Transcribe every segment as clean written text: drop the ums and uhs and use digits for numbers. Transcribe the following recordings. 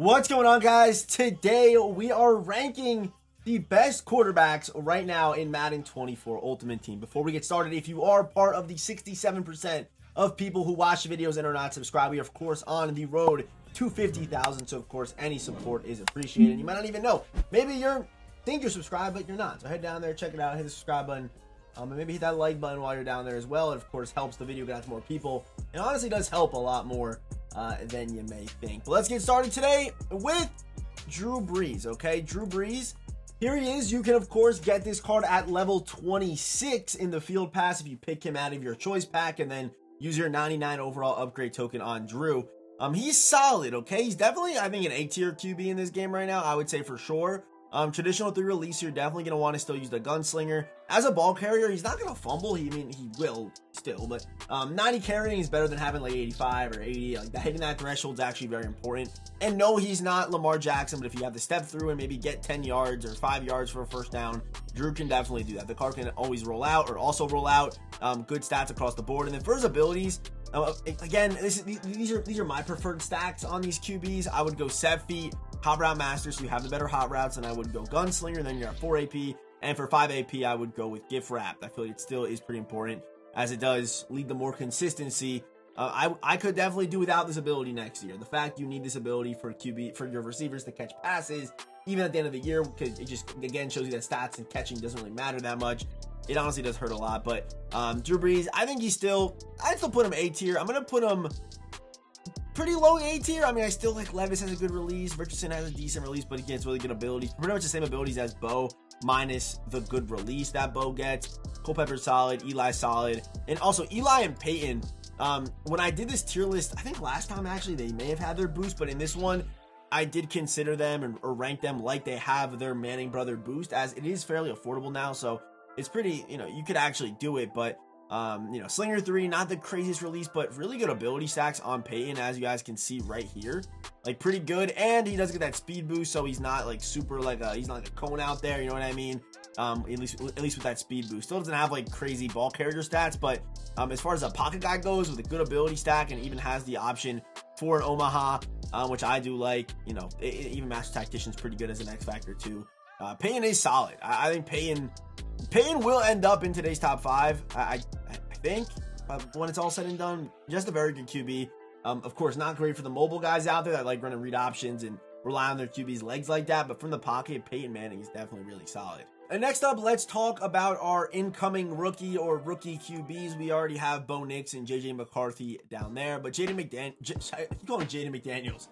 What's going on, guys? Today we are ranking the best quarterbacks right now in Madden 24 Ultimate Team. Before we get started, if you are part of the 67% of people who watch the videos and are not subscribed, we are of course on the road to 50,000. So of course any support is appreciated. You might not even know. Maybe you think you're subscribed, but you're not. So head down there, check it out, hit the subscribe button. And maybe hit that like button while you're down there as well. It of course helps the video get out to more people. It honestly does help a lot more than you may think. But let's get started today with Drew Brees. Okay, Drew Brees. Here he is. You can of course get this card at level 26 in the field pass if you pick him out of your choice pack and then use your 99 overall upgrade token on Drew. He's solid. Okay, he's definitely, I think, an A tier QB in this game right now. I would say for sure. Traditional 3 release, you're definitely going to want to still use the gunslinger. As a ball carrier, he's not going to fumble. He will still, but 90 carrying is better than having like 85 or 80. Like hitting that threshold is actually very important. And no, he's not Lamar Jackson, but if you have to step through and maybe get 10 yards or 5 yards for a first down, Drew can definitely do that. The card can always roll out or also roll out. Good stats across the board. And then for his abilities, again, these are my preferred stacks on these QBs. I would go set feet, hot route master, so you have the better hot routes, and I would go gunslinger, then you're at 4 AP, and for 5 AP, I would go with gift wrap. I feel like it still is pretty important, as it does lead to more consistency. I could definitely do without this ability next year. The fact you need this ability for QB, for your receivers to catch passes, even at the end of the year, because it just, again, shows you that stats and catching doesn't really matter that much. It honestly does hurt a lot, but Drew Brees, I think I'd still put him A tier. I'm going to put him pretty low A tier. I mean, I still like Levis has a good release. Richardson has a decent release, but he gets really good abilities. Pretty much the same abilities as Bo, minus the good release that Bo gets. Culpepper's solid. Eli solid. And also, Eli and Payton, when I did this tier list, I think last time actually they may have had their boost, but in this one, I did consider them or rank them like they have their Manning brother boost, as it is fairly affordable now. So it's pretty, you could actually do it, but Slinger 3, not the craziest release, but really good ability stacks on Payton, as you guys can see right here. Like, pretty good, and he does get that speed boost, so he's not like super he's not like a cone out there, you know what I mean? At least with that speed boost. Still doesn't have like crazy ball carrier stats, but as far as a pocket guy goes, with a good ability stack, and even has the option for an Omaha, which I do like. Even Master Tactician's pretty good as an X factor too. Payton is solid. I think Payton will end up in today's top 5. I think when it's all said and done, just a very good QB. Of course, not great for the mobile guys out there that like running read options and rely on their QB's legs like that. But from the pocket, Payton Manning is definitely really solid. And next up, let's talk about our incoming rookie or rookie QBs. We already have Bo Nix and JJ McCarthy down there, but I keep calling him Jayden Daniels.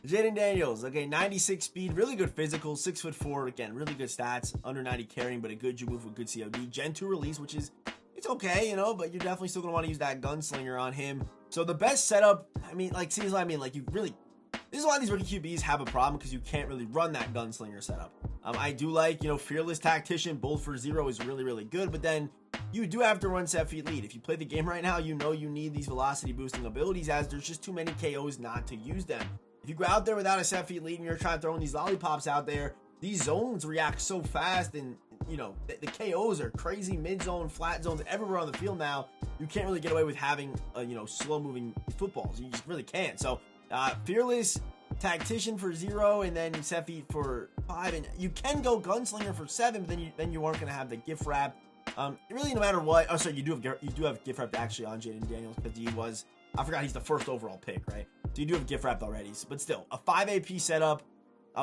Jayden Daniels, okay, 96 speed, really good physical, 6'4", again, really good stats, under 90 carrying, but a good move with good COD. Gen 2 release, which is, it's okay, but you're definitely still going to want to use that gunslinger on him. So the best setup, this is why these rookie QBs have a problem, because you can't really run that gunslinger setup. I do like, Fearless Tactician, Bolt for 0 is really, really good, but then you do have to run set feet lead. If you play the game right now, you need these velocity boosting abilities, as there's just too many KOs not to use them. If you go out there without a set feet lead and you're trying to throw in these lollipops out there, these zones react so fast, and the KOs are crazy, mid zone, flat zones, everywhere on the field now. You can't really get away with having slow moving footballs. You just really can't. So Fearless Tactician for 0, and then set feet for 5, and you can go gunslinger for 7, but then you aren't going to have the gift wrap. Really, no matter what. Oh, sorry, you do have gift wrap actually on Jayden Daniels, because I forgot he's the first overall pick, right? So you do have gift wrap already, but still a 5 AP setup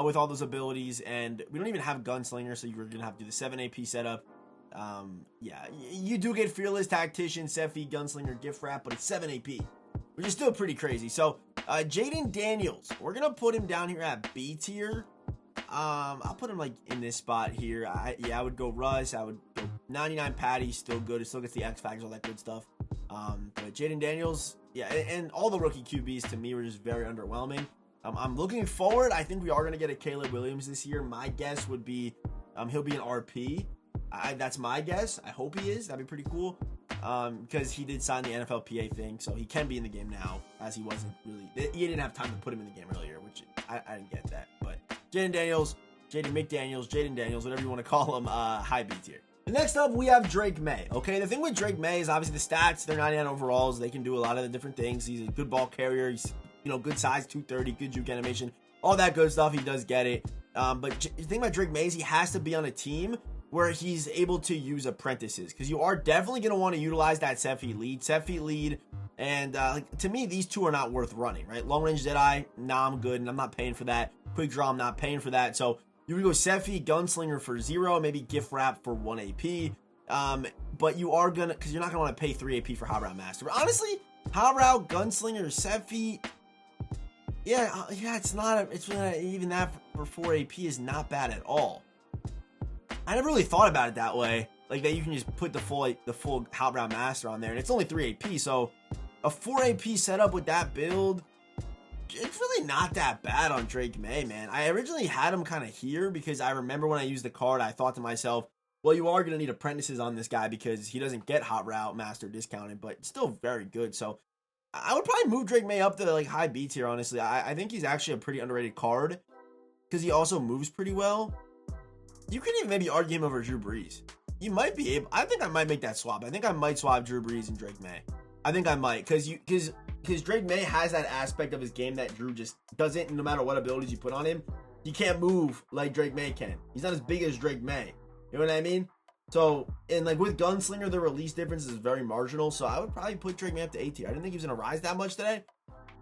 with all those abilities, and we don't even have gunslinger, so you're gonna have to do the 7 AP setup. Yeah, you do get Fearless Tactician, Sefi, gunslinger, gift wrap, but it's 7 AP, which is still pretty crazy. So Jayden Daniels, we're gonna put him down here at B tier. I'll put him like in this spot here. I would go Russ. I would go 99 Patty, still good. It still gets the X factors, all that good stuff. But Jayden Daniels, yeah, and all the rookie QBs to me were just very underwhelming. I'm looking forward. I think we are going to get a Caleb Williams this year. My guess would be he'll be an RP. That's my guess. I hope he is. That'd be pretty cool. Because he did sign the NFLPA thing, so he can be in the game now, as he wasn't really. He didn't have time to put him in the game earlier, which I didn't get that. But Jayden Daniels, Jayden Daniels, whatever you want to call him, high B tier. And next up, we have Drake Maye. Okay, the thing with Drake Maye is obviously the stats. They're 99 overalls. They can do a lot of the different things. He's a good ball carrier. He's good size, 230, good juke animation, all that good stuff. He does get it. But the thing about Drake Maye is he has to be on a team where he's able to use apprentices, because you are definitely going to want to utilize that set feet lead. And to me, these two are not worth running, right? Long range Jedi, nah, I'm good, and I'm not paying for that. Quick draw, I'm not paying for that. So you would go set feet, gunslinger for 0, maybe gift wrap for 1 AP. But you are gonna, because you're not gonna want to pay 3 AP for Hot Route Master. But honestly, Hot Route, gunslinger, set feet, it's really even that for 4 AP is not bad at all. I never really thought about it that way, like that you can just put the full Hot Route Master on there, and it's only 3 AP, so a 4 AP setup with that build, it's really not that bad on Drake Maye, man. I originally had him kind of here because I remember when I used the card, I thought to myself, well, you are going to need apprentices on this guy because he doesn't get Hot Route Master discounted, but still very good. So I would probably move Drake Maye up to like high B tier, honestly. I think he's actually a pretty underrated card because he also moves pretty well. You could even maybe argue him over Drew Brees. You might be able, I think I might make that swap. I think I might swap Drew Brees and Drake Maye. I think I might, because Drake Maye has that aspect of his game that Drew just doesn't. No matter what abilities you put on him, he can't move like Drake Maye can. He's not as big as Drake Maye. You know what I mean? So, and like with Gunslinger, the release difference is very marginal. So I would probably put Drake Maye up to A tier. I didn't think he was going to rise that much today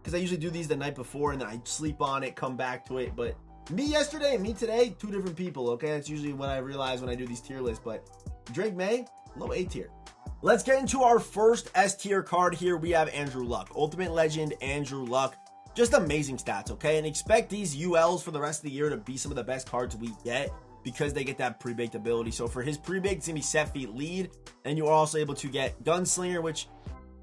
because I usually do these the night before and then I sleep on it, come back to it. But me yesterday and me today, two different people, okay? That's usually what I realize when I do these tier lists. But Drake Maye, low A tier. Let's get into our first S tier card here. We have Andrew Luck, Ultimate Legend Andrew Luck. Just amazing stats, okay? And expect these ULs for the rest of the year to be some of the best cards we get because they get that pre-baked ability. So for his pre-baked, it's going to be set feet lead. And you are also able to get Gunslinger, which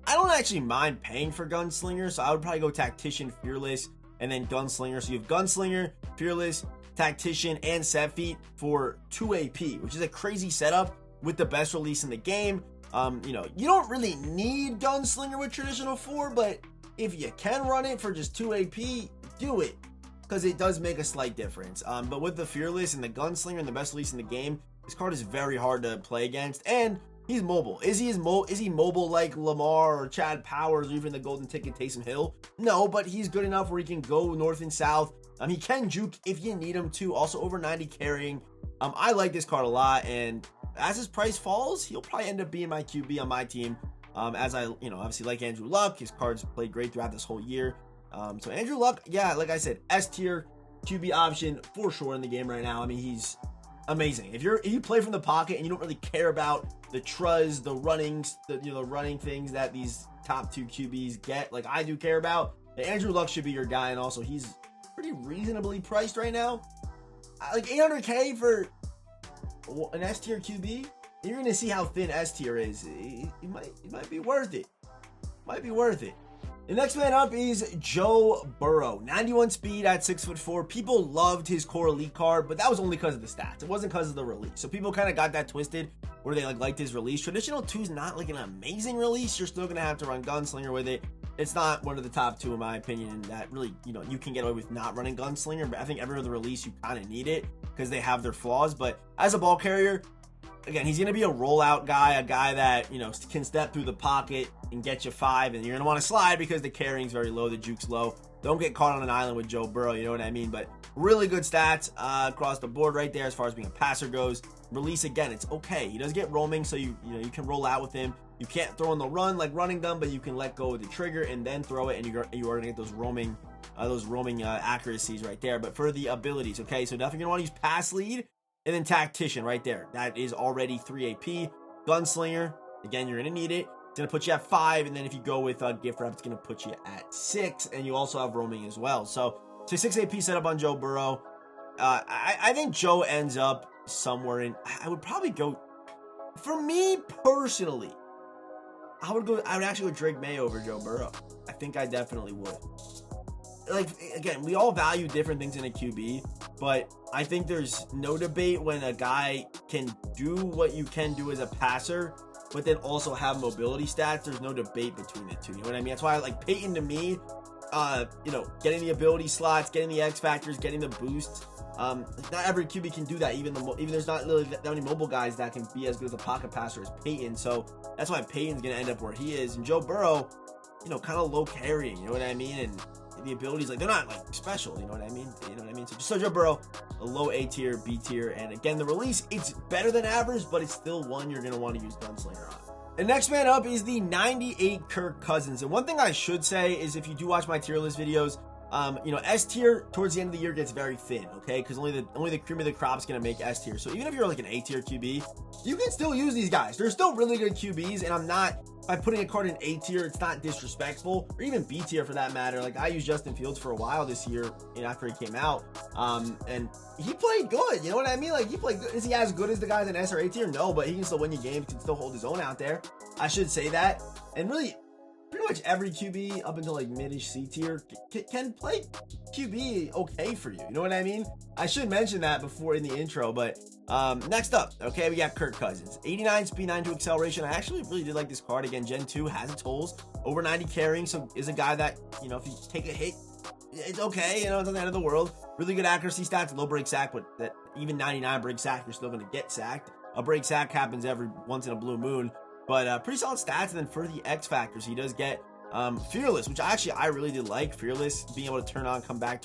I don't actually mind paying for Gunslinger. So I would probably go Tactician, Fearless, and then Gunslinger. So you have Gunslinger, Fearless, Tactician, and set feet for 2 AP, which is a crazy setup with the best release in the game. You don't really need Gunslinger with traditional 4, but if you can run it for just 2 AP, do it, because it does make a slight difference. But with the Fearless and the Gunslinger and the best release in the game, this card is very hard to play against, and he's mobile. Is he mobile like Lamar or Chad Powers or even the golden ticket Taysom Hill? No, but he's good enough where he can go north and south. He can juke if you need him to. Also over 90 carrying. I like this card a lot, and as his price falls, he'll probably end up being my QB on my team. As I, obviously like Andrew Luck. His cards played great throughout this whole year. So Andrew Luck, yeah, like I said, S tier QB option for sure in the game right now. I mean, he's amazing. If you play from the pocket and you don't really care about the truz, the runnings, the running things that these top 2 QBs get, like I do care about, Andrew Luck should be your guy. And also, he's pretty reasonably priced right now. Like 800K for an S tier QB. You're gonna see how thin S tier is. It might be worth it. Might be worth it. The next man up is Joe Burrow, 91 speed at 6'4". People loved his core elite card, but that was only because of the stats. It wasn't because of the release. So people kind of got that twisted where they liked his release. Traditional 2 is not like an amazing release. You're still gonna have to run Gunslinger with it. It's not one of the top 2 in my opinion that really, you can get away with not running Gunslinger, but I think every other release you kind of need it because they have their flaws. But as a ball carrier, again, he's going to be a rollout guy, a guy that, can step through the pocket and get you 5, and you're going to want to slide because the carrying's very low, the juke's low. Don't get caught on an island with Joe Burrow, you know what I mean? But really good stats across the board right there as far as being a passer goes. Release, again, it's okay. He does get roaming, so you can roll out with him. You can't throw on the run like running them, but you can let go of the trigger and then throw it, and you are going to get those roaming accuracies right there. But for the abilities, okay, so definitely going to want to use pass lead. And then Tactician right there. That is already 3 AP. Gunslinger, again, you're going to need it. It's going to put you at 5. And then if you go with gift wrap, it's going to put you at 6. And you also have roaming as well. So it's a 6 AP setup on Joe Burrow. I think Joe ends up somewhere in... I would probably go... For me personally, I would actually go Drake Maye over Joe Burrow. I think I definitely would. Like, again, we all value different things in a QB, but I think there's no debate when a guy can do what you can do as a passer, but then also have mobility stats. There's no debate between the two. You know what I mean? That's why I like Payton to me, getting the ability slots, getting the X factors, getting the boosts. Not every QB can do that. Even there's not really that many mobile guys that can be as good as a pocket passer as Payton. So that's why Payton's going to end up where he is. And Joe Burrow, kind of low carrying, you know what I mean? And the abilities, like, they're not like special, you know what I mean? You know what I mean? So Joe Burrow, a low A tier, B tier, and again, the release, it's better than average, but it's still one you're going to want to use Gunslinger on. The next man up is the 98 Kirk Cousins. And one thing I should say is, if you do watch my tier list videos, S tier towards the end of the year gets very thin, okay? Because only the cream of the crop is going to make S tier. So even if you're like an A tier QB, you can still use these guys. They're still really good QBs, and I'm not, by putting a card in A tier, it's not disrespectful, or even B tier for that matter. Like, I used Justin Fields for a while this year, after he came out, and he played good. You know what I mean? Like, he played good. Is he as good as the guys in S or A tier? No, but he can still win you games, can still hold his own out there. I should say that. And really, pretty much every QB up until like mid-ish C tier can play QB okay for you. You know what I mean? I should mention that before in the intro, but next up, okay, we got Kirk Cousins. 89 speed, 92 acceleration. I actually really did like this card. Again, Gen 2 has its holes. Over 90 carrying, so is a guy that, if you take a hit, it's okay. It's not the end of the world. Really good accuracy stats, low break sack, but that even 99 break sack, you're still going to get sacked. A break sack happens every once in a blue moon. But pretty solid stats. And then for the X factors, he does get Fearless, which I really did like. Fearless, being able to turn on, come back,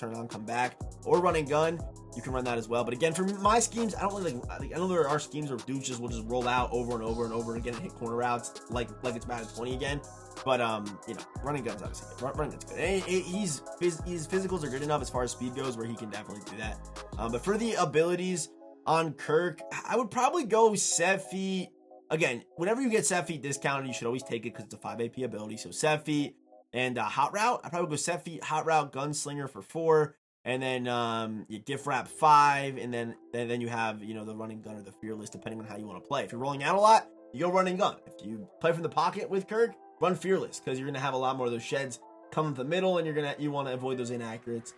or running gun. You can run that as well. But again, for my schemes, I don't really like. I know there are schemes where dudes will just roll out over and over and over again and hit corner routes like it's Madden 20 again. But running guns obviously running guns good. His physicals are good enough as far as speed goes, where he can definitely do that. But for the abilities on Kirk, I would probably go Set Feet. Again, whenever you get Set Feet discounted, you should always take it because it's a 5 AP ability. So Set Feet and Hot Route. I probably go Set Feet, Hot Route, Gunslinger for 4, and then you Gift Wrap 5, and then you have the Running Gun or the Fearless, depending on how you want to play. If you're rolling out a lot, you go Running Gun. If you play from the pocket with Kirk, run Fearless, because you're gonna have a lot more of those sheds coming from the middle, and you want to avoid those inaccurates.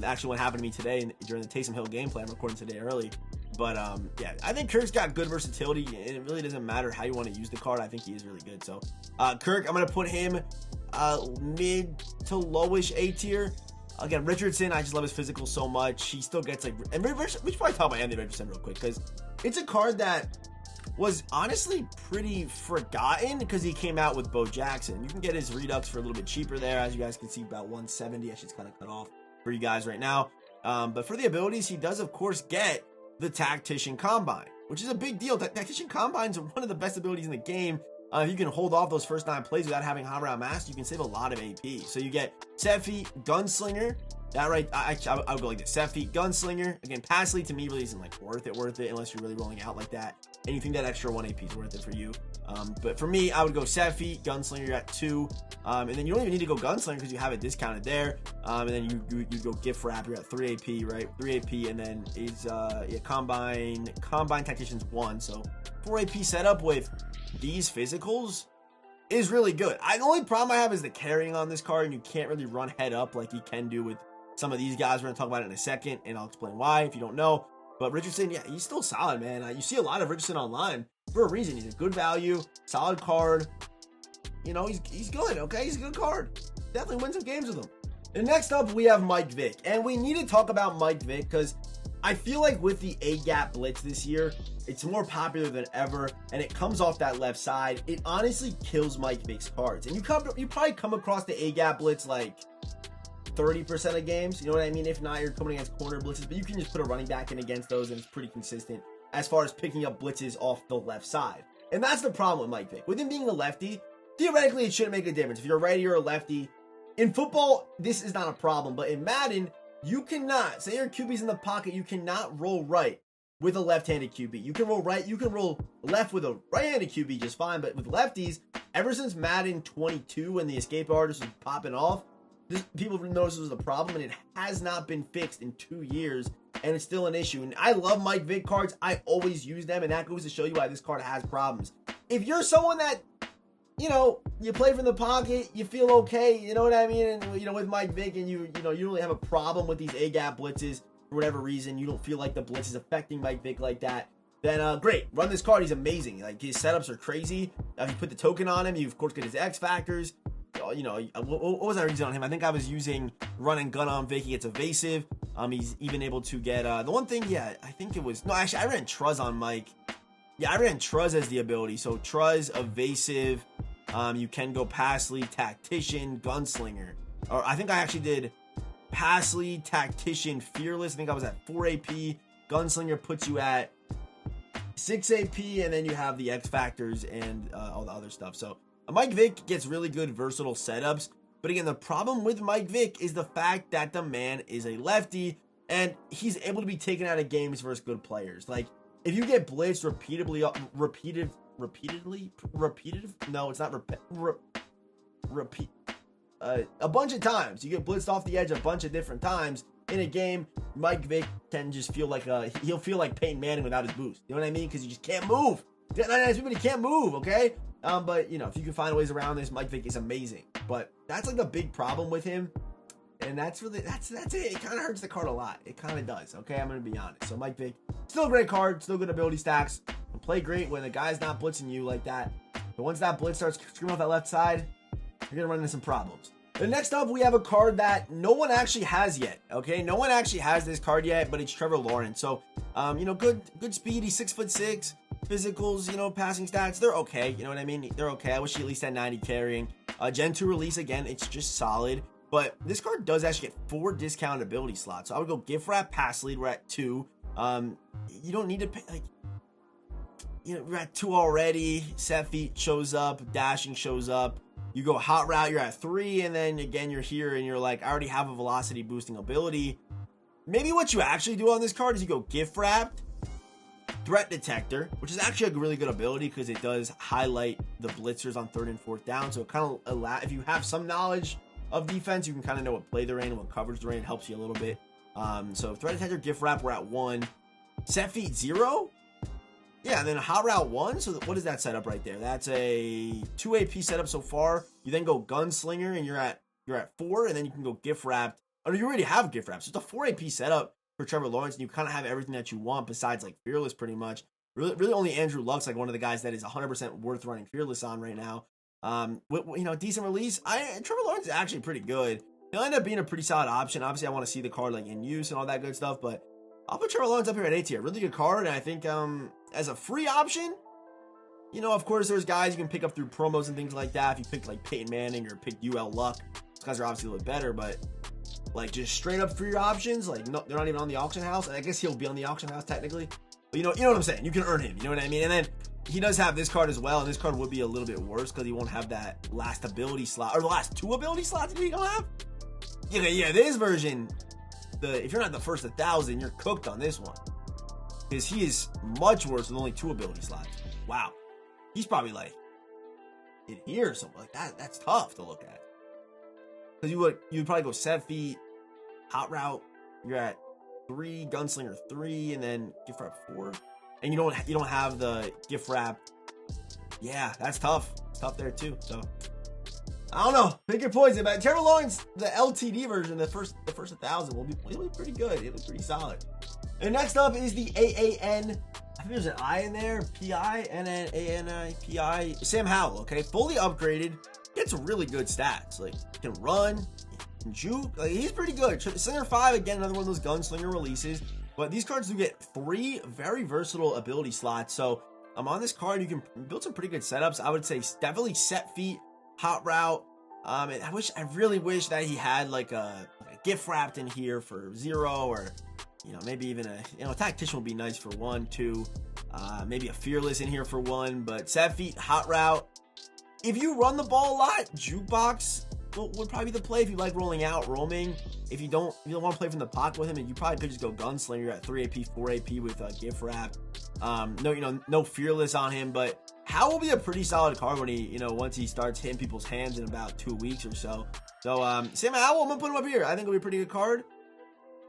Actually, what happened to me today during the Taysom Hill gameplay, I'm recording today early. But I think Kirk's got good versatility, and it really doesn't matter how you want to use the card. I think he is really good. So Kirk, I'm going to put him mid to lowish A tier. Again, Richardson, I just love his physical so much. He still gets we should probably talk about Anthony Richardson real quick, because it's a card that was honestly pretty forgotten because he came out with Bo Jackson. You can get his Redux for a little bit cheaper there. As you guys can see, about 170. Actually, it's kind of cut off for you guys right now. But for the abilities, he does, of course, get the Tactician Combine, which is a big deal. Tactician Combines are one of the best abilities in the game. If you can hold off those first 9 plays without having Hot Route Master, you can save a lot of AP. So you get Set Feet, Gunslinger. That right, I would go like this: Set Feet, Gunslinger. Again, Pass Lead to me really isn't like worth it unless you're really rolling out like that. And you think that extra 1 AP is worth it for you. But for me, I would go Set Feet, Gunslinger at 2. And then you don't even need to go Gunslinger because you have it discounted there. And then you go Gift Wrap, you're at 3 AP, right? 3 AP, and then is Combine Tactician's 1. So 4 AP setup with these physicals is really good. The only problem I have is the carrying on this card, and you can't really run head up like you can do with some of these guys. We're going to talk about it in a second, and I'll explain why if you don't know. But Richardson, yeah, he's still solid, man. You see a lot of Richardson online for a reason. He's a good value, solid card. He's good, okay? He's a good card. Definitely win some games with him. And next up, we have Mike Vick. And we need to talk about Mike Vick because I feel like with the A-gap blitz this year, it's more popular than ever, and it comes off that left side. It honestly kills Mike Vick's cards. And you probably come across the A-gap blitz like 30% of games, you know what I mean? If not, you're coming against corner blitzes, but you can just put a running back in against those, and it's pretty consistent as far as picking up blitzes off the left side. And that's the problem with Mike Vick. With him being a lefty, theoretically, it shouldn't make a difference. If you're a righty or a lefty, in football, this is not a problem, but in Madden, you cannot, say your QB's in the pocket, you cannot roll right with a left-handed QB. You can roll right, you can roll left with a right-handed QB just fine, but with lefties, ever since Madden 22, when the escape artist was popping off, people noticed this was a problem, and it has not been fixed in 2 years, and it's still an issue. And I love Mike Vick cards. I always use them, and that goes to show you why this card has problems. If you're someone that, you play from the pocket, you feel okay, you know what I mean? And, with Mike Vick, and you really have a problem with these A-gap blitzes for whatever reason, you don't feel like the blitz is affecting Mike Vick like that, then great. Run this card. He's amazing. Like, his setups are crazy. If you put the token on him, you, of course, get his X factors. What was I using on him? I think I was using Run and Gun on Vick. He gets evasive. He's even able to get the one thing. Yeah, I think it was actually I ran Truz on Mike. Yeah, I ran Truz as the ability. So Truz, evasive. You can go Pass Lead, Tactician, Gunslinger. Or I think I actually did pass lead, tactician, fearless. I think I was at 4 AP. Gunslinger puts you at 6 AP, and then you have the X factors and all the other stuff. So Mike Vick gets really good versatile setups. But again, the problem with Mike Vick is the fact that the man is a lefty, and he's able to be taken out of games versus good players. Like, if you get blitzed repeatedly, no, it's not repeat. A bunch of times. You get blitzed off the edge a bunch of different times in a game. Mike Vick can just feel like he'll feel like Payton Manning without his boost. You know what I mean? Because he just can't move. He can't move, okay? But, you know, if you can find ways around this, Mike Vick is amazing. But that's like the big problem with him. And that's it. It kind of hurts the card a lot. It kind of does, okay? I'm going to be honest. So Mike Vick, still a great card, still good ability stacks. Can play great when the guy's not blitzing you like that. But once that blitz starts screaming off that left side, you're going to run into some problems. The next up, we have a card that no one actually has yet, okay? No one actually has this card yet, but it's Trevor Lawrence. So, you know, good speed. He's 6'6", physicals, you know, passing stats. They're okay. You know what I mean? They're okay. I wish he at least had 90 carrying. Gen 2 release, again, it's just solid. But this card does actually get 4 discount ability slots. So I would go gift wrap, pass lead. We're at 2. You don't need to pay, like, you know, we're at 2 already. Set feet shows up. Dashing shows up. You go hot route, you're at 3, and then again, you're here, and you're like, I already have a velocity boosting ability. Maybe what you actually do on this card is you go gift wrapped, threat detector, which is actually a really good ability because it does highlight the blitzers on 3rd and 4th down. So it kind of if you have some knowledge of defense, you can kind of know what play they're in and what coverage they're in. It helps you a little bit. So threat detector, gift wrap, we're at 1. Set feet 0. Yeah, and then hot route 1. So what is that setup right there? That's a 2 AP setup so far. You then go gunslinger, and you're at 4, and then you can go gift wrapped. Oh, you already have gift wrapped. So it's a 4 AP setup for Trevor Lawrence, and you kind of have everything that you want besides like fearless, pretty much. Really, only Andrew Luck's like one of the guys that is 100% worth running fearless on right now. You know, decent release. Trevor Lawrence is actually pretty good. He'll end up being a pretty solid option. Obviously, I want to see the card like in use and all that good stuff, but I'll put Trevor Lawrence up here at A tier. Really good card, and I think as a free option, you know, of course, there's guys you can pick up through promos and things like that. If you pick like Payton Manning or pick UL Luck, those guys are obviously a little better, but like just straight up free options, like no, they're not even on the auction house. And I guess he'll be on the auction house technically, but you know what I'm saying. You can earn him. You know what I mean? And then he does have this card as well, and this card would be a little bit worse because he won't have that last ability slot or the last 2 ability slots that he don't have. Yeah, this version. If you're not the first 1,000, you're cooked on this one. Because he is much worse with only 2 ability slots. Wow. He's probably like in here or something like that. That's tough to look at. Because you would probably go set feet, hot route, you're at 3, gunslinger 3, and then gift wrap 4. And you don't have the gift wrap. Yeah, that's tough. It's tough there too. So I don't know. Pick your poison, but Trevor Lawrence, the LTD version, the first 1,000 will be pretty good. It'll be pretty solid. And next up is the AAN. I think there's an I in there. PI, NNANI, PI. Sam Howell, okay? Fully upgraded. Gets really good stats. Like, can run, can juke. Like, he's pretty good. Slinger 5, again, another one of those gunslinger releases. But these cards do get 3 very versatile ability slots. So, on this card, you can build some pretty good setups. I would say definitely set feet, hot route. And I really wish that he had like a gift wrapped in here for 0, or you know, maybe even a tactician would be nice for 1, 2. Maybe a fearless in here for 1. But set feet, hot route. If you run the ball a lot, jukebox would probably be the play if you like rolling out, roaming. If you don't want to play from the pocket with him, and you probably could just go gunslinger. You're at 3 AP, 4 AP with gift wrap. No fearless on him, but Howell will be a pretty solid card when once he starts hitting people's hands in about 2 weeks or so. So Sam Howell, I'm gonna put him up here. I think it'll be a pretty good card.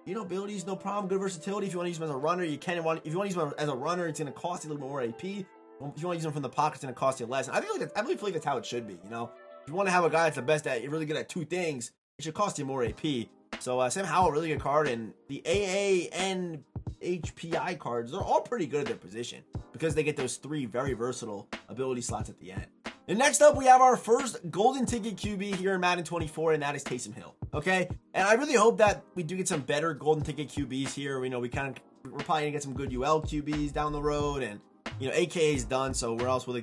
Abilities, no problem. Good versatility. If you want to use him as a runner, you can. If you want to use him as a runner, it's going to cost you a little bit more AP. If you want to use him from the pocket, it's going to cost you less. And I really feel like that's how it should be. If you want to have a guy that's the best at, you're really good at 2 things, it should cost you more AP. So Sam Howell, really good card, and the AAN HPI cards, they're all pretty good at their position because they get those 3 very versatile ability slots at the end. And next up, we have our first golden ticket QB here in Madden 24, and that is Taysom Hill. Okay, and I really hope that we do get some better golden ticket QBs here. We're probably gonna get some good UL QBs down the road, and AKA is done. So where else will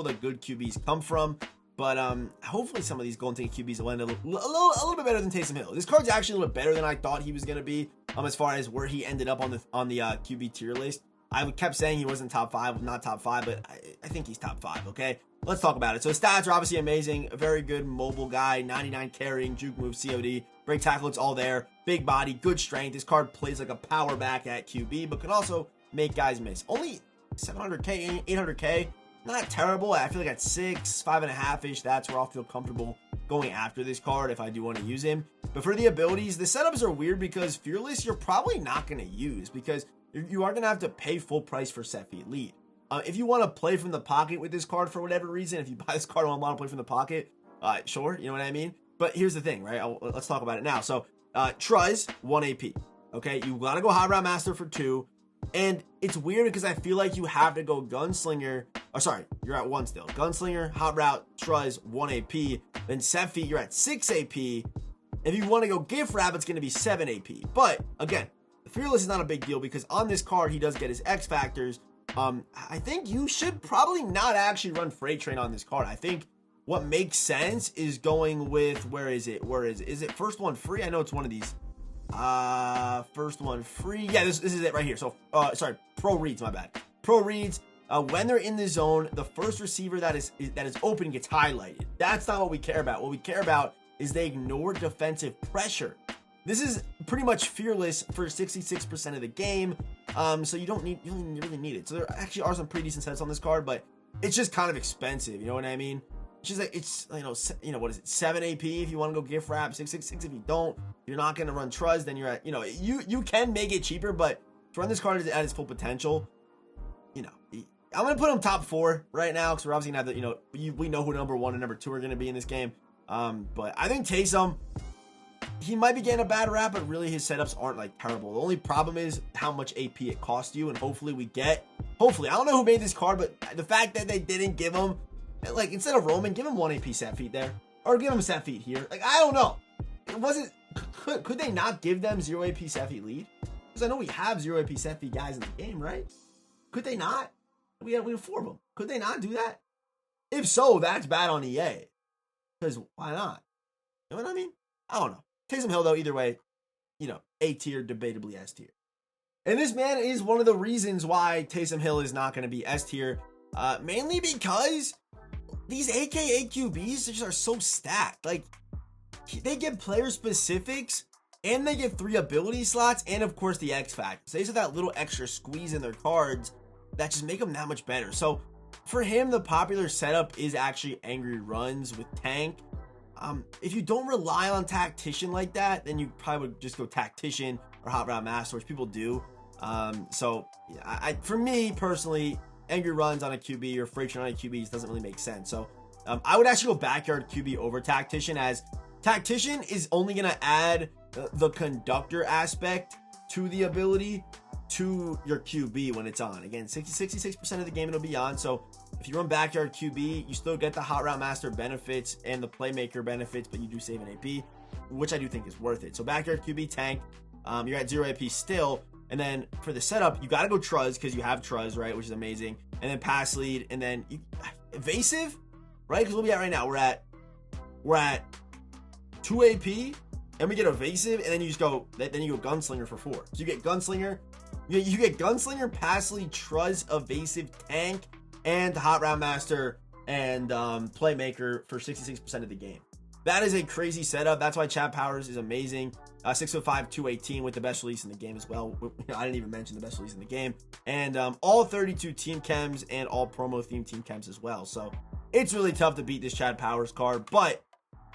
the good QBs come from? But hopefully some of these Golden Tate QBs will end up a little bit better than Taysom Hill. This card's actually a little bit better than I thought he was going to be as far as where he ended up on the QB tier list. I kept saying he wasn't top 5, not top 5, but I think he's top 5, okay? Let's talk about it. So his stats are obviously amazing. A very good mobile guy, 99 carrying, juke move, COD, break tackle, it's all there. Big body, good strength. This card plays like a power back at QB, but can also make guys miss. Only 700K, 800K, not terrible. I feel like at 6, 5.5-ish, that's where I'll feel comfortable going after this card if I do want to use him. But for the abilities, the setups are weird because Fearless, you're probably not going to use because you are going to have to pay full price for set feet lead. If you want to play from the pocket with this card for whatever reason, if you buy this card and want to play from the pocket, sure, you know what I mean? But here's the thing, right? Let's talk about it now. So, Truz, 1 AP. Okay, you got to go Hot Route Master for 2. And it's weird because I feel like you have to go Gunslinger. Oh, sorry, you're at 1 still. Gunslinger, Hot Route, Truz, 1 AP. Then set feet, you're at 6 AP. If you want to go Gift Wrap, it's going to be 7 AP. But, again, Fearless is not a big deal because on this card, he does get his X Factors. I think you should probably not actually run Freight Train on this card. I think what makes sense is going with, where is it? Is it first one free? I know it's one of these. First one free. Yeah, this is it right here. So, sorry, Pro Reads, my bad. Pro Reads, when they're in the zone, the first receiver that is open gets highlighted. That's not what we care about. What we care about is they ignore defensive pressure. This is pretty much Fearless for 66% of the game. So you don't really need it. So there actually are some pretty decent sets on this card, but it's just kind of expensive. You know what I mean? It's just like, it's, what is it? 7 AP if you want to go Gift Wrap, 666 if you don't. You're not going to run Truz, then you're at, you can make it cheaper, but to run this card at its full potential, I'm going to put him top 4 right now because we're obviously going to have we know who number 1 and number 2 are going to be in this game. But I think Taysom, he might be getting a bad rap, but really his setups aren't like terrible. The only problem is how much AP it costs you, and hopefully, I don't know who made this card, but the fact that they didn't give him, like, instead of Roman, give him 1 AP set feet there, or give him a set feet here. Like, I don't know. It wasn't, could they not give them 0 AP set feet lead? Because I know we have 0 AP set feet guys in the game, right? Could they not? We have 4 of them. Could they not do that? If so, that's bad on EA. Because why not? You know what I mean? I don't know. Taysom Hill, though, either way, A tier, debatably S tier. And this man is one of the reasons why Taysom Hill is not going to be S tier. Mainly because these AKA QBs just are so stacked. Like, they get player specifics, and they get 3 ability slots, and of course the X Factors. They just have that little extra squeeze in their cards that just make them that much better. So for him, the popular setup is actually Angry Runs with Tank. If you don't rely on Tactician like that, then you probably would just go Tactician or Hot Route Master, which people do. So for me personally, Angry Runs on a QB or Freight Train on a QB doesn't really make sense. So I would actually go Backyard QB over Tactician, as Tactician is only going to add the conductor aspect to the ability to your QB when it's on. Again, 66% of the game it'll be on. So if you run Backyard QB, you still get the Hot Route Master benefits and the Playmaker benefits, but you do save an AP, which I do think is worth it. So Backyard QB Tank, you're at 0 AP still. And then for the setup, you got to go Truz because you have Truz, right? Which is amazing. And then Pass Lead, and then Evasive, right? Because we'll be at right now. We're at 2 AP, and we get Evasive, and then you just go, then you go Gunslinger for 4. So you get Gunslinger, you get Gunslinger, Pass Lead, Truz, Evasive, Tank, and Hot Route Master and Playmaker for 66% of the game. That is a crazy setup. That's why Chad Powers is amazing. 6'5", 218 with the best release in the game as well. I didn't even mention the best release in the game. And all 32 team chems and all promo themed team chems as well. So it's really tough to beat this Chad Powers card. But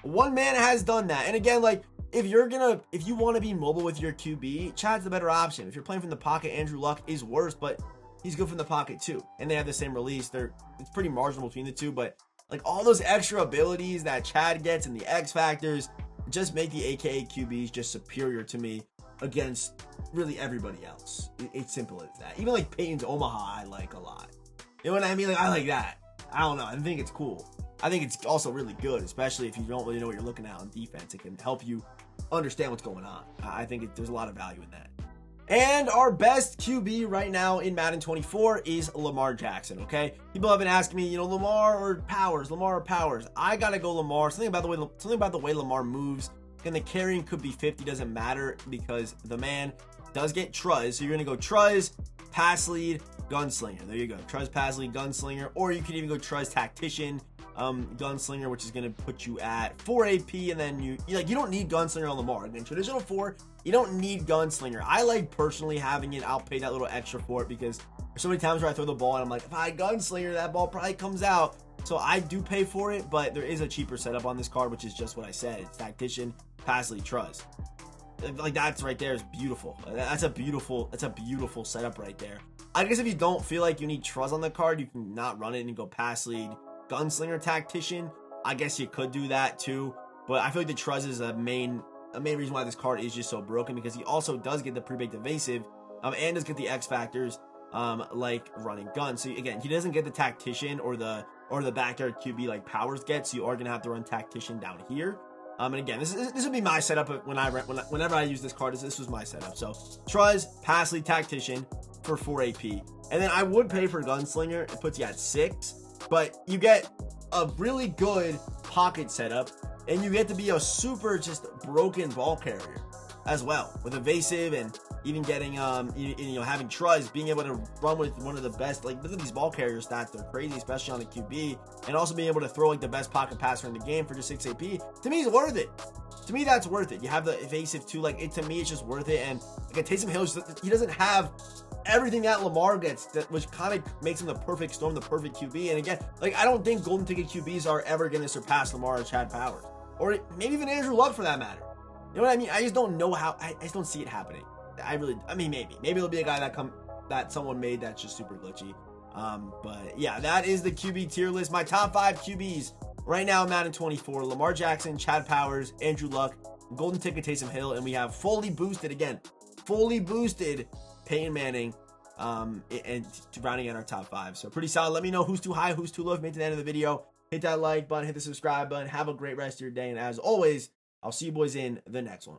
one man has done that. And again, like, if you want to be mobile with your QB, Chad's the better option. If you're playing from the pocket, Andrew Luck is worse, but he's good from the pocket too. And they have the same release. It's pretty marginal between the two, but like all those extra abilities that Chad gets and the X Factors just make the AKA QBs just superior to me against really everybody else. It's simple as that. Even like Peyton's Omaha, I like a lot. You know what I mean? Like, I like that. I don't know. I think it's cool. I think it's also really good, especially if you don't really know what you're looking at on defense. It can help you understand what's going on. I think there's a lot of value in that. And our best QB right now in Madden 24 is Lamar Jackson, okay? People have been asking me, Lamar or Powers, Lamar or Powers. I gotta go Lamar. Something about the way Lamar moves. And the carrying could be 50, doesn't matter because the man does get Truz. So you're gonna go Truz, pass lead, gunslinger. There you go. Truz, pass lead, gunslinger. Or you can even go Truz, tactician, gunslinger, which is going to put you at 4 AP, and then you don't need gunslinger on Lamar. In traditional 4, you don't need gunslinger. I like personally having it. I'll pay that little extra for it because there's so many times where I throw the ball and I'm like, if I gunslinger, that ball probably comes out. So I do pay for it, but there is a cheaper setup on this card, which is just what I said. It's tactician, pass lead, Truz. Like that's right there is beautiful. That's a beautiful setup right there. I guess if you don't feel like you need Truz on the card, you can not run it and go pass lead, gunslinger, tactician. I guess you could do that too, but I feel like the Truz is a main reason why this card is just so broken, because he also does get the pre-baked evasive, and does get the X factors, like running gun. So again, he doesn't get the tactician or the backyard QB like Powers gets. So you are gonna have to run tactician down here. And again, this would be my setup whenever I use this card. This was my setup. So Truz, pass lead, tactician for 4 AP, and then I would pay for gunslinger. It puts you at 6, but you get a really good pocket setup, and you get to be a super just broken ball carrier as well with evasive, and even getting having Truz, being able to run with one of the best. Like, look at these ball carrier stats, they're crazy, especially on the QB, and also being able to throw like the best pocket passer in the game for just 6 AP. To me, is worth it. To me, that's worth it. You have the evasive too. Like, to me, it's just worth it. And like Taysom Hill, he doesn't have everything that Lamar gets, which kind of makes him the perfect storm, the perfect QB. And again, like, I don't think golden ticket QBs are ever going to surpass Lamar or Chad Powers, or maybe even Andrew Luck for that matter. You know what I mean? I just don't know how. I just don't see it happening. Maybe it'll be a guy that someone made that's just super glitchy. But yeah, that is the QB tier list. My top 5 QBs right now in Madden 24: Lamar Jackson, Chad Powers, Andrew Luck, golden ticket Taysom Hill, and we have fully boosted Payton Manning, and rounding out our top 5. So pretty solid. Let me know who's too high, who's too low. If you made it to the end of the video, hit that like button, hit the subscribe button. Have a great rest of your day, and as always, I'll see you boys in the next one.